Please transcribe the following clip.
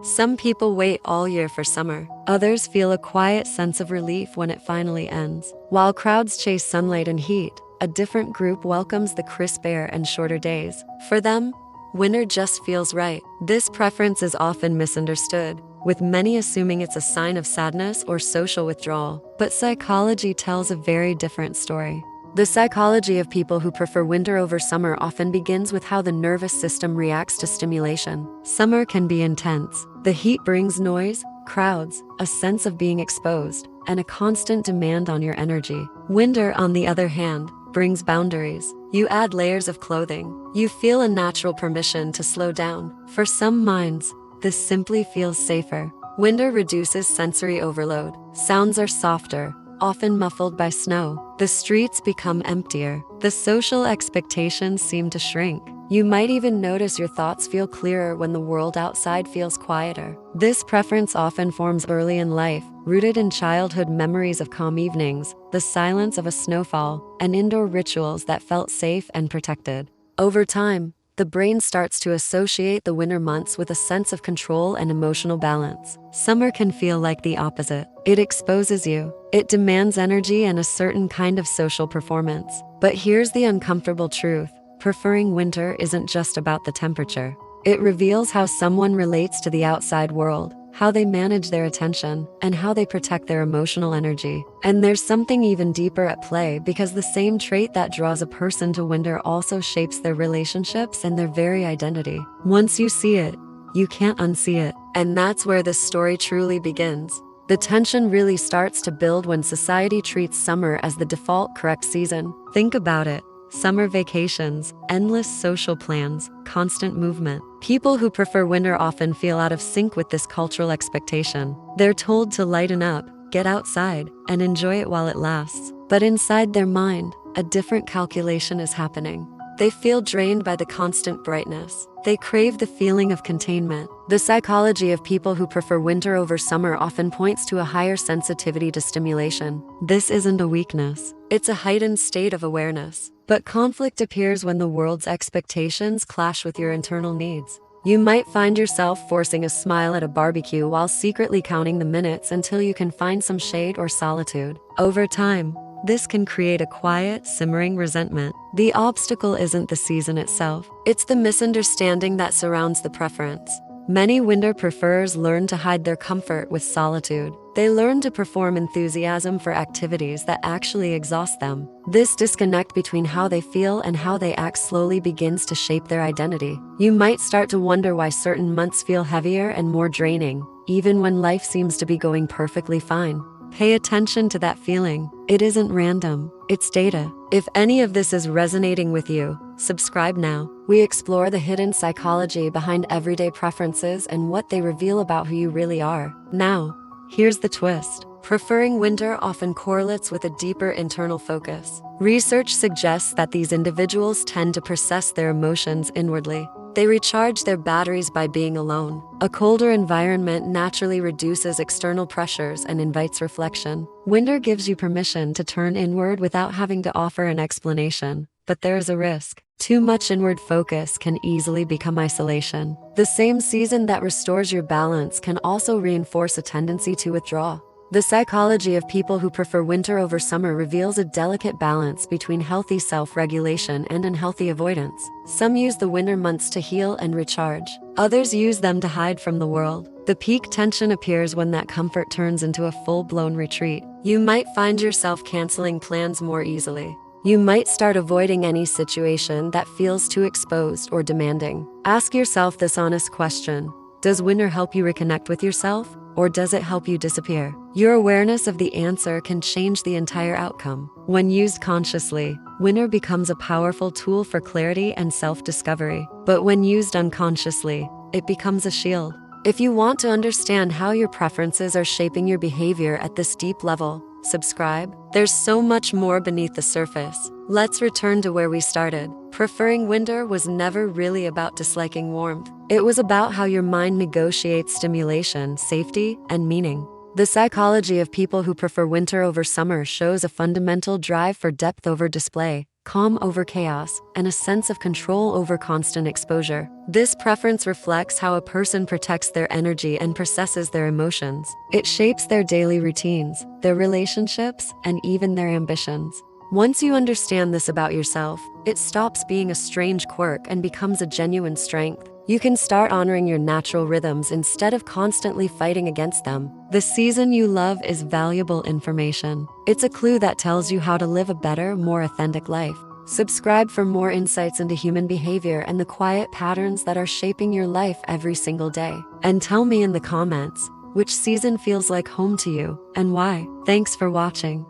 Some people wait all year for summer. Others feel a quiet sense of relief when it finally ends. While crowds chase sunlight and heat, a different group welcomes the crisp air and shorter days. For them, winter just feels right. This preference is often misunderstood, with many assuming it's a sign of sadness or social withdrawal. But psychology tells a very different story. The psychology of people who prefer winter over summer often begins with how the nervous system reacts to stimulation. Summer can be intense. The heat brings noise, crowds, a sense of being exposed, and a constant demand on your energy. Winter, on the other hand, brings boundaries. You add layers of clothing. You feel a natural permission to slow down. For some minds, this simply feels safer. Winter reduces sensory overload. Sounds are softer, often muffled by snow. The streets become emptier. The social expectations seem to shrink. You might even notice your thoughts feel clearer when the world outside feels quieter. This preference often forms early in life, rooted in childhood memories of calm evenings, the silence of a snowfall, and indoor rituals that felt safe and protected. Over time, the brain starts to associate the winter months with a sense of control and emotional balance. Summer can feel like the opposite. It exposes you. It demands energy and a certain kind of social performance. But here's the uncomfortable truth. Preferring winter isn't just about the temperature. It reveals how someone relates to the outside world, how they manage their attention, and how they protect their emotional energy. And there's something even deeper at play, because the same trait that draws a person to winter also shapes their relationships and their very identity. Once you see it, you can't unsee it. And that's where this story truly begins. The tension really starts to build when society treats summer as the default correct season. Think about it. Summer vacations, endless social plans, constant movement. People who prefer winter often feel out of sync with this cultural expectation. They're told to lighten up, get outside, and enjoy it while it lasts. But inside their mind, a different calculation is happening. They feel drained by the constant brightness. They crave the feeling of containment. The psychology of people who prefer winter over summer often points to a higher sensitivity to stimulation. This isn't a weakness. It's a heightened state of awareness. But conflict appears when the world's expectations clash with your internal needs. You might find yourself forcing a smile at a barbecue while secretly counting the minutes until you can find some shade or solitude. Over time, this can create a quiet, simmering resentment. The obstacle isn't the season itself. It's the misunderstanding that surrounds the preference. Many winter preferers learn to hide their comfort with solitude. They learn to perform enthusiasm for activities that actually exhaust them. This disconnect between how they feel and how they act slowly begins to shape their identity. You might start to wonder why certain months feel heavier and more draining, even when life seems to be going perfectly fine. Pay attention to that feeling. It isn't random, it's data. If any of this is resonating with you, subscribe now. We explore the hidden psychology behind everyday preferences and what they reveal about who you really are. Now, here's the twist. Preferring winter often correlates with a deeper internal focus. Research suggests that these individuals tend to process their emotions inwardly. They recharge their batteries by being alone. A colder environment naturally reduces external pressures and invites reflection. Winter gives you permission to turn inward without having to offer an explanation. But there is a risk. Too much inward focus can easily become isolation. The same season that restores your balance can also reinforce a tendency to withdraw. The psychology of people who prefer winter over summer reveals a delicate balance between healthy self-regulation and unhealthy avoidance. Some use the winter months to heal and recharge. Others use them to hide from the world. The peak tension appears when that comfort turns into a full-blown retreat. You might find yourself canceling plans more easily. You might start avoiding any situation that feels too exposed or demanding. Ask yourself this honest question. Does winter help you reconnect with yourself, or does it help you disappear? Your awareness of the answer can change the entire outcome. When used consciously, winter becomes a powerful tool for clarity and self-discovery. But when used unconsciously, it becomes a shield. If you want to understand how your preferences are shaping your behavior at this deep level, subscribe. There's so much more beneath the surface. Let's return to where we started. Preferring winter was never really about disliking warmth. It was about how your mind negotiates stimulation, safety, and meaning. The psychology of people who prefer winter over summer shows a fundamental drive for depth over display. calm over chaos, and a sense of control over constant exposure. This preference reflects how a person protects their energy and processes their emotions. It shapes their daily routines, their relationships, and even their ambitions. Once you understand this about yourself, it stops being a strange quirk and becomes a genuine strength. You can start honoring your natural rhythms instead of constantly fighting against them. The season you love is valuable information. It's a clue that tells you how to live a better, more authentic life. Subscribe for more insights into human behavior and the quiet patterns that are shaping your life every single day. And tell me in the comments, which season feels like home to you and why? Thanks for watching.